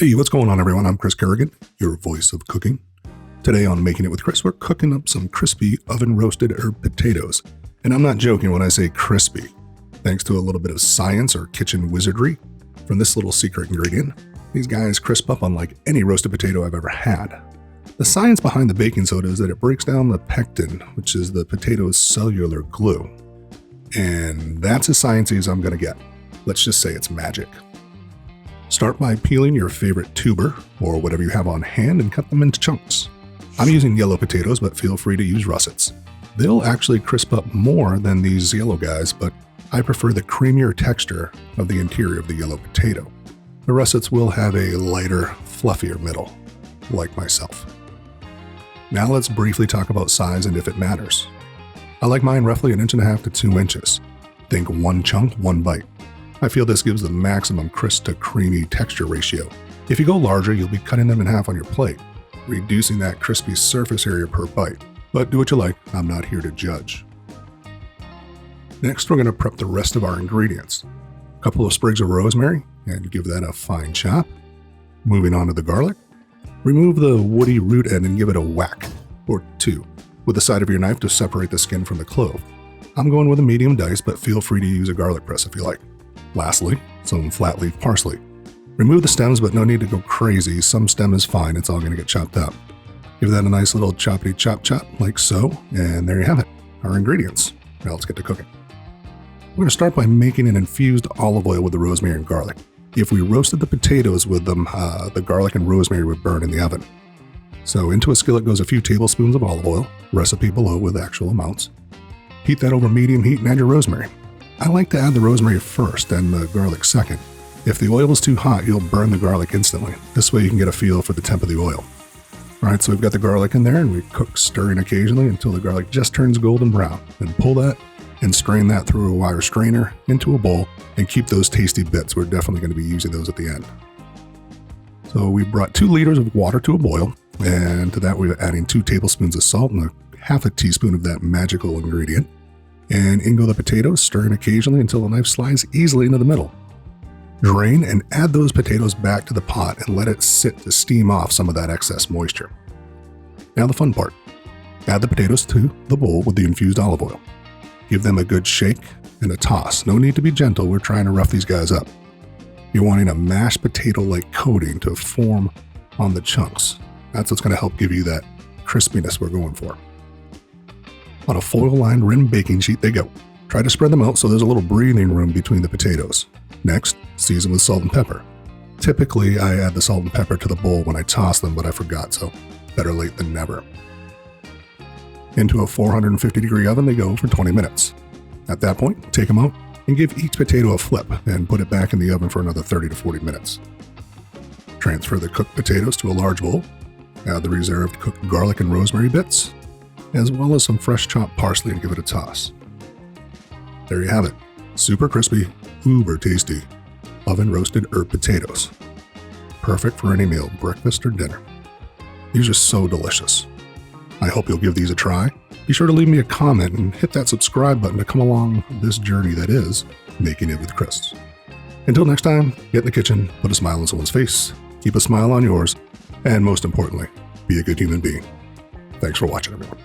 Hey, what's going on, everyone? I'm Chris Kerrigan, your voice of cooking. Today on Making It with Chris, we're cooking up some crispy oven-roasted herb potatoes. And I'm not joking when I say crispy. Thanks to a little bit of science or kitchen wizardry from this little secret ingredient, these guys crisp up unlike any roasted potato I've ever had. The science behind the baking soda is that it breaks down the pectin, which is the potato's cellular glue. And that's as sciencey as I'm going to get. Let's just say it's magic. Start by peeling your favorite tuber, or whatever you have on hand, and cut them into chunks. I'm using yellow potatoes, but feel free to use russets. They'll actually crisp up more than these yellow guys, but I prefer the creamier texture of the interior of the yellow potato. The russets will have a lighter, fluffier middle, like myself. Now let's briefly talk about size and if it matters. I like mine roughly 1.5 inches to 2 inches. Think one chunk, one bite. I feel this gives the maximum crisp to creamy texture ratio. If you go larger, you'll be cutting them in half on your plate, reducing that crispy surface area per bite. But do what you like, I'm not here to judge. Next, we're going to prep the rest of our ingredients. A couple of sprigs of rosemary, and give that a fine chop. Moving on to the garlic. Remove the woody root end and give it a whack, or two, with the side of your knife to separate the skin from the clove. I'm going with a medium dice, but feel free to use a garlic press if you like. Lastly, some flat leaf parsley. Remove the stems, but no need to go crazy. Some stem is fine, it's all going to get chopped up. Give that a nice little choppity chop chop, like so, and there you have it, our ingredients. Now let's get to cooking. We're going to start by making an infused olive oil with the rosemary and garlic. If we roasted the potatoes with them, the garlic and rosemary would burn in the oven. So into a skillet goes a few tablespoons of olive oil, recipe below with actual amounts. Heat that over medium heat and add your rosemary. I like to add the rosemary first and the garlic second. If the oil is too hot, you'll burn the garlic instantly. This way you can get a feel for the temp of the oil. Alright, so we've got the garlic in there and we cook stirring occasionally until the garlic just turns golden brown. Then pull that and strain that through a wire strainer into a bowl and keep those tasty bits. We're definitely going to be using those at the end. So we brought 2 liters of water to a boil, and to that we're adding 2 tablespoons of salt and half a teaspoon of that magical ingredient. And in go the potatoes, stirring occasionally until the knife slides easily into the middle. Drain and add those potatoes back to the pot and let it sit to steam off some of that excess moisture. Now the fun part. Add the potatoes to the bowl with the infused olive oil. Give them a good shake and a toss. No need to be gentle, we're trying to rough these guys up. You're wanting a mashed potato-like coating to form on the chunks. That's what's going to help give you that crispiness we're going for. On a foil-lined rim baking sheet they go. Try to spread them out so there's a little breathing room between the potatoes. Next, season with salt and pepper. Typically, I add the salt and pepper to the bowl when I toss them, but I forgot, so better late than never. Into a 450-degree oven they go for 20 minutes. At that point, take them out and give each potato a flip and put it back in the oven for another 30 to 40 minutes. Transfer the cooked potatoes to a large bowl. Add the reserved cooked garlic and rosemary bits, as well as some fresh chopped parsley, and give it a toss. There you have it. Super crispy, uber tasty, oven roasted herb potatoes. Perfect for any meal, breakfast or dinner. These are so delicious. I hope you'll give these a try. Be sure to leave me a comment and hit that subscribe button to come along this journey that is Making It with Chris. Until next time, get in the kitchen, put a smile on someone's face, keep a smile on yours, and most importantly, be a good human being. Thanks for watching, everyone.